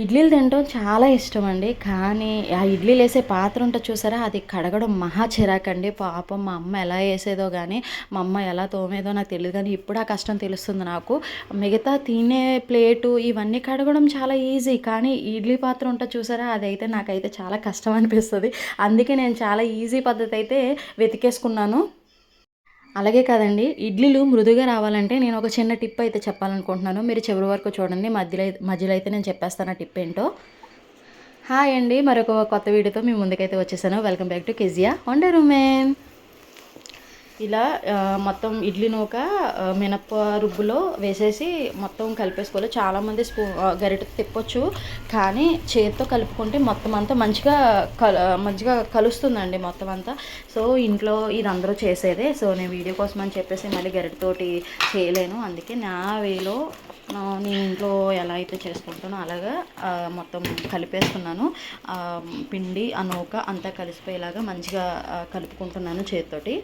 ఇడ్లీలు తినటం చాలా ఇష్టమండి. కానీ ఆ ఇడ్లీలు ఏసే పాత్ర ఉంటది చూసారా? అది కడగడం మహా చిరాకండి. పాపం మా అమ్మ ఎలా ఏసేదో గానీ, మా అమ్మ ఎలా తోమేదో నాకు తెలీదు గానీ, ఇప్పుడు ఆ కష్టం తెలుస్తుంది నాకు. మిగతా తినే ప్లేటు ఇవన్నీ కడగడం చాలా ఈజీ. కానీ ఇడ్లీ పాత్ర ఉంటది చూసారా? అదైతే నాకైతే చాలా కష్టం అనిపిస్తది. అందుకే నేను చాలా ఈజీ పద్ధతయితే వెతికేసుకున్నాను. అలాగే కాదండి, ఇడ్లీలు మృదువుగా రావాలంటే నేను ఒక చిన్న టిప్ అయితే చెప్పాలనుకుంటున్నాను. మీరు చివరి వరకు చూడండి. మధ్యలో అయితే నేను చెప్పేస్తాను ఆ టిప్ ఏంటో. హాయ్ అండి. మరొక కొత్త వీడియోతో మీ ముందుకైతే వచ్చేసాను. Welcome back to Kezia wonder women. ఇలా మొత్తం ఇడ్లీ నూక మినప్ప రుబ్బులో వేసేసి మొత్తం కలిపేసుకోవాలి. చాలామంది గరిటెతో తిప్పొచ్చు. కానీ చేత్తో కలుపుకుంటే మొత్తం అంతా మంచిగా కలుస్తుందండి మొత్తం అంతా. సో ఇంట్లో ఇది అందరూ చేసేదే. సో నేను వీడియో కోసం అని చెప్పేసి మళ్ళీ గరిటెతోటి చేయలేను. అందుకే నా వేలో నేను ఇంట్లో ఎలా అయితే చేసుకుంటానో అలాగా మొత్తం కలిపేసుకున్నాను. పిండి ఆ నూక అంతా కలిసిపోయేలాగా మంచిగా కలుపుకుంటున్నాను చేతితోటి.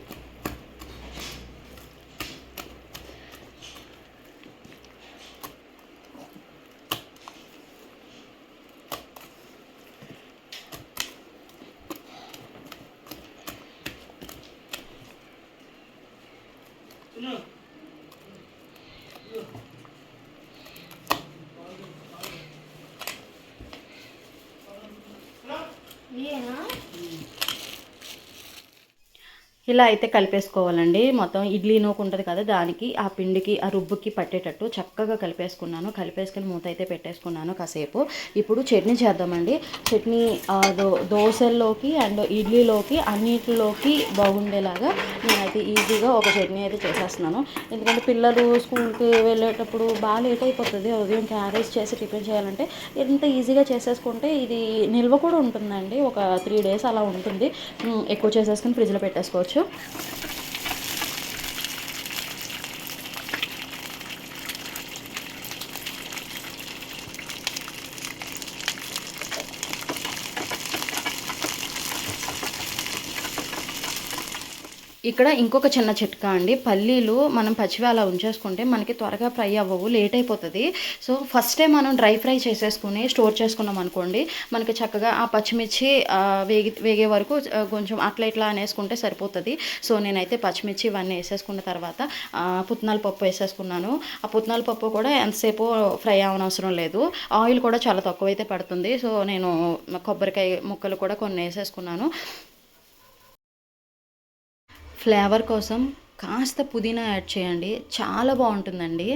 ఇలా అయితే కలిపేసుకోవాలండి. మొత్తం ఇడ్లీ నూక ఉంటుంది కదా, దానికి ఆ పిండికి ఆ రుబ్బుకి పట్టేటట్టు చక్కగా కలిపేసుకున్నాను. కలిపేసుకొని మూత అయితే పెట్టేసుకున్నాను కాసేపు. ఇప్పుడు చట్నీ చేద్దామండి. చట్నీ దోశల్లోకి అండ్ ఇడ్లీలోకి అన్నిటిలోకి బాగుండేలాగా నేనైతే ఈజీగా ఒక చట్నీ అయితే చేసేస్తున్నాను. ఎందుకంటే పిల్లలు స్కూల్కి వెళ్ళేటప్పుడు బాగా లేట్ అయిపోతుంది. ఉదయం క్యారేజ్ చేసి టిఫిన్ చేయాలంటే ఎంత ఈజీగా చేసేసుకుంటే ఇది నిల్వ కూడా ఉంటుందండి. ఒక 3 days అలా ఉంటుంది. ఎక్కువ చేసేసుకుని ఫ్రిడ్జ్లో పెట్టేసుకోవచ్చు. ఇక్కడ ఇంకొక చిన్న చిట్కా అండి. పల్లీలు మనం పచ్చివి అలా ఉంచేసుకుంటే మనకి త్వరగా ఫ్రై అవ్వవు, లేట్ అయిపోతుంది. సో ఫస్టే మనం డ్రై ఫ్రై చేసేసుకుని స్టోర్ చేసుకున్నాం అనుకోండి, మనకి చక్కగా ఆ పచ్చిమిర్చి వేగే వరకు కొంచెం అట్లా ఇట్లా అనేసుకుంటే సరిపోతుంది. సో నేనైతే పచ్చిమిర్చి ఇవన్నీ వేసేసుకున్న తర్వాత పుట్నాల పప్పు వేసేసుకున్నాను. ఆ పుట్నాల పప్పు కూడా ఎంతసేపు ఫ్రై అవ్వనవసరం లేదు. ఆయిల్ కూడా చాలా తక్కువ అయితే పడుతుంది. సో నేను కొబ్బరికాయ ముక్కలు కూడా కొన్ని వేసేసుకున్నాను. ఫ్లేవర్ కోసం కాస్త పుదీనా యాడ్ చేయండి, చాలా బాగుంటుందండి.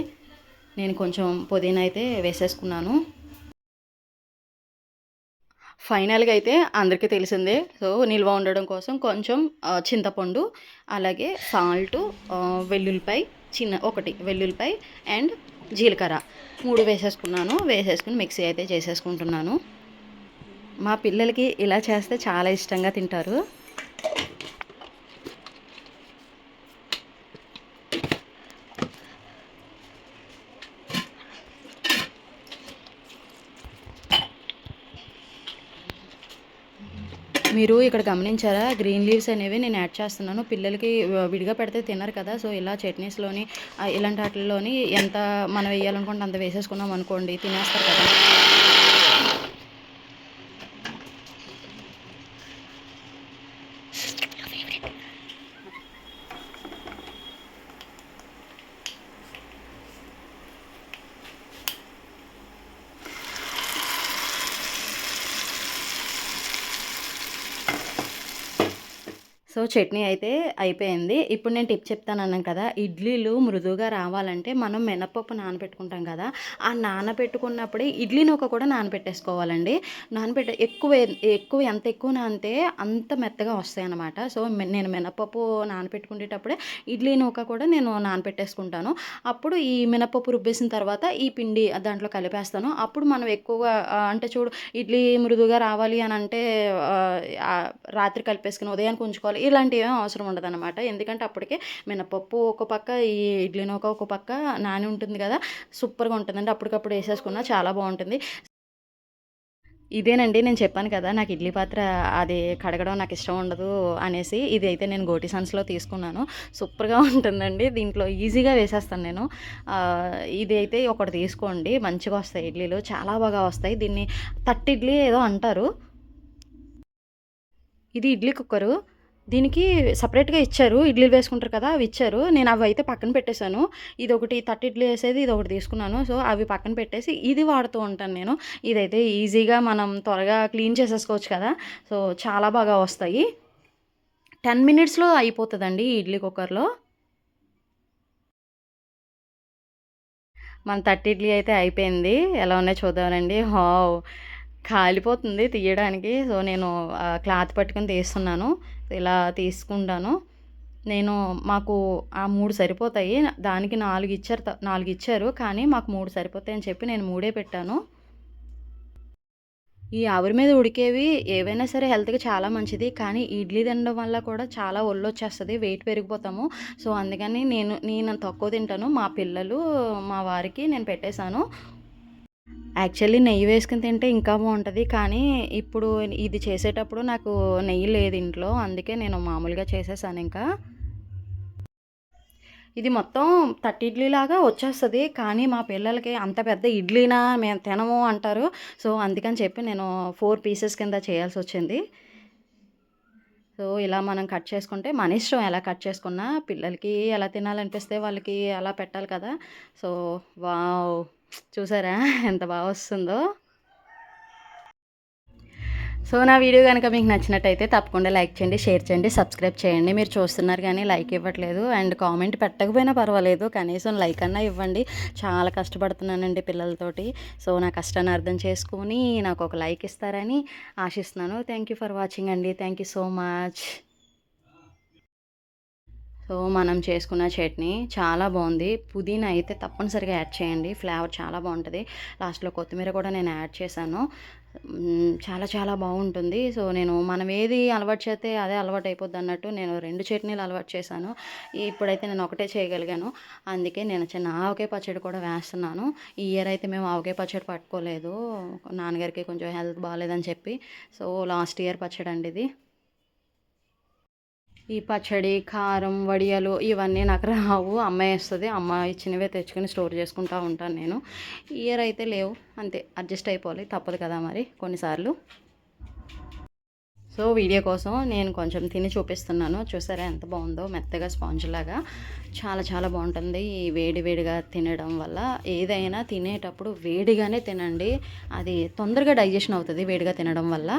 నేను కొంచెం పుదీనా అయితే వేసేసుకున్నాను. ఫైనల్గా అయితే అందరికీ తెలిసిందే. సో నిల్వ ఉండడం కోసం కొంచెం చింతపండు, అలాగే సాల్టు, వెల్లుల్లిపాయ ఒకటి వెల్లుల్లిపాయ అండ్ జీలకర్ర 3 వేసేసుకున్నాను. వేసేసుకుని మిక్సీ అయితే చేసేసుకుంటున్నాను. మా పిల్లలకి ఇలా చేస్తే చాలా ఇష్టంగా తింటారు. మీరు ఇక్కడ గమనించారా, గ్రీన్ లీవ్స్ అనేవి నేను యాడ్ చేస్తున్నాను. పిల్లలకి విడిగా పెడితే తినరు కదా. సో ఇలా చట్నీస్లోని ఇలాంటి వాటిల్లోని ఎంత మనం వేయాలనుకుంటే అంత వేసేసుకున్నాం అనుకోండి, తినేస్తారు కదా. సో చట్నీ అయితే అయిపోయింది. ఇప్పుడు నేను టిప్ చెప్తానన్నాను కదా, ఇడ్లీలు మృదువుగా రావాలంటే మనం మినపప్పు నానబెట్టుకుంటాం కదా, ఆ నానబెట్టుకున్నప్పుడే ఇడ్లీ నూక కూడా నానబెట్టేసుకోవాలండి. ఎక్కువ ఎంత ఎక్కువ నానితే అంత మెత్తగా వస్తాయన్నమాట. సో నేను మినపప్పు నానబెట్టుకునేటప్పుడే ఇడ్లీ నూక కూడా నేను నానబెట్టేసుకుంటాను. అప్పుడు ఈ మినపప్పు రుబ్బేసిన తర్వాత ఈ పిండి దాంట్లో కలిపేస్తాను. అప్పుడు మనం ఎక్కువగా అంటే చూడు, ఇడ్లీ మృదువుగా రావాలి అని అంటే రాత్రి కలిపేసుకుని ఉదయానికి ఉంచుకోవాలి, ఇలాంటివి ఏం అవసరం ఉండదన్నమాట. ఎందుకంటే అప్పటికే మినపప్పు ఒక పక్క, ఈ ఇడ్లీ నూక ఒక పక్క నాని ఉంటుంది కదా, సూపర్గా ఉంటుందండి. అప్పటికప్పుడు వేసేసుకున్నా చాలా బాగుంటుంది. ఇదేనండి నేను చెప్పాను కదా! నాకు ఇడ్లీ పాత్ర అది కడగడం నాకిష్టం ఉండదు అనేసి. ఇదైతే నేను గోటి సన్స్‌లో తీసుకున్నాను. సూపర్‌గా ఉంటుందండి. దీంట్లో ఈజీగా వేసేస్తాను నేను. ఇదైతే ఒకటి తీసుకోండి. మంచిగొస్తాయి ఇడ్లీలు. చాలా బాగా వస్తాయి. దీన్ని తట్టిడ్లీ ఏదో అంటారు. ఇది ఇడ్లీ కుక్కరు. దీనికి సెపరేట్‌గా ఇచ్చారు. ఇడ్లీలు వేసుకుంటారు కదా! అవి ఇచ్చారు. నేను అవైతే పక్కన పెట్టేసాను. ఇదొకటి తట్ట ఇడ్లీ ఏసేది ఇదొకటి తీసుకున్నాను. సో, అవి పక్కన పెట్టేసి ఇది వాడుతూ ఉంటాను నేను. ఇదైతే ఈజీగా మనం త్వరగా క్లీన్ చేసేసుకోవచ్చు కదా! సో, చాలా బాగా వస్తాయి. 10 మినిట్స్‌లో అయిపోతదండి ఈ ఇడ్లీ కుక్కర్‌లో. మన తట్ట ఇడ్లీ అయితే అయిపోయింది. ఎలా ఉన్నాయో చూద్దామండి. వావ్! కాలిపోతుంది తీయడానికి. సో, నేను క్లాత్ పట్టుకొని తీస్తున్నాను. ఇలా తీసుకుంటాను. నేను మాకు ఆ 3 సరిపోతాయి. దానికి 4 ఇచ్చారు 4 ఇచ్చారు. కానీ మాకు 3 సరిపోతాయని చెప్పి నేను 3 పెట్టాను. ఈ ఆవిరి మీద ఉడికేవి ఏవైనా సరే హెల్త్‌కి చాలా మంచిది. కానీ ఇడ్లీ తినడం వల్ల కూడా చాలా ఒళ్ళొచ్చేస్తది. వెయిట్ పెరిగిపోతాము. సో, అందుకని నేను తక్కువ తింటాను. మా పిల్లలు, మా వారికి నేను పెట్టేసాను. యాక్చువల్లీ నెయ్యి వేసుకొని తింటే ఇంకా బావుంటది. కానీ ఇప్పుడు ఇది చేసేటప్పుడు నాకు నెయ్యి లేదు ఇంట్లో. అందుకే నేను మామూలుగా చేసేసానింకా. ఇది మొత్తం తట్ట ఇడ్లీలాగా వచ్చేస్తది. కానీ మా పిల్లలకి అంత పెద్ద ఇడ్లీనా మేము తినము అంటారు. సో, అందుకని చెప్పి నేను 4 పీసెస్ కింద చేయాల్సొచ్చింది. సో, ఇలా మనం కట్ చేసుకుంటే మన ఇష్టం ఎలా కట్ చేసుకున్నా. పిల్లలకి ఎలా తినాలనిపిస్తే వాళ్ళకి అలా పెట్టాలి కదా! So, wow! చూసారా ఎంత బా వస్తుందో? సో, నా వీడియో గనుక మీకు నచ్చినట్టయితే తప్పకుండా లైక్ చేయండి, షేర్ చేయండి, సబ్స్క్రైబ్ చేయండి. మీరు చూస్తున్నారు గానీ లైక్ ఇవ్వట్లేదు. అండ్ కామెంట్ పెట్టకపోయినా పర్వాలేదు. కనీసం లైక్ అన్నా ఇవ్వండి. చాలా కష్టపడుతున్నానండి పిల్లలతోటి. సో, నా కష్టాన్ని అర్థం చేసుకొని నాకొక లైక్ ఇస్తారని ఆశిస్తున్నాను. థ్యాంక్ యూ ఫర్ వాచింగ్ అండి. Thank you so much. So, మనం చేసుకున్న చట్నీ చాలా బావుంది. పుదీనా అయితే తప్పనిసరిగా యాడ్ చేయండి. ఫ్లేవర్ చాలా బావుంటది. లాస్ట్‌లో కొత్తిమీర కూడా నేను యాడ్ చేశాను. చాలా చాలా బావుంటుంది. సో, మనం ఏది అలవాటు చేస్తే అదే అలవాటయిపోద్దన్నట్టు నేను 2 చట్నీలు అలవాటు చేశాను. ఇప్పుడైతే నేను ఒకటే చేయగలిగాను. అందుకే నేను చిన్న ఆవకాయ పచ్చడి కూడా వేస్తున్నాను. ఈ ఇయర్ అయితే మేము ఆవకాయ పచ్చడి పట్టుకోలేదు. నాన్నగారికి కొంచెం హెల్త్ బాలేదని చెప్పి. సో, లాస్ట్ ఇయర్ పచ్చడండి ఇది. ఈ పచ్చడి, కారం, వడియాలు ఇవన్నీ నాకు రావు. అమ్మ ఏస్తది. అమ్మ ఇచ్చినవే తెచ్చుకొని స్టోర్ చేసుకుంటా ఉంటాను నేను. ఈ ఇయర్ అయితే లేవు. అంతే అడ్జస్ట్ అయిపోవాలి. తప్పదు కదా మరి కొన్నిసార్లు. సో, వీడియో కోసం నేను కొంచెం తిని చూపిస్తున్నాను. చూసారా ఎంత బావుందో మెత్తగా స్పాంజ్‌లాగా. చాలా చాలా బావుంటుంది. ఈ వేడి వేడిగా తినడం వల్ల ఏదైనా తినేటప్పుడు వేడిగానే తినండి. అది తొందరగా డైజెషన్ అవుతది వేడిగా తినడం వల్ల.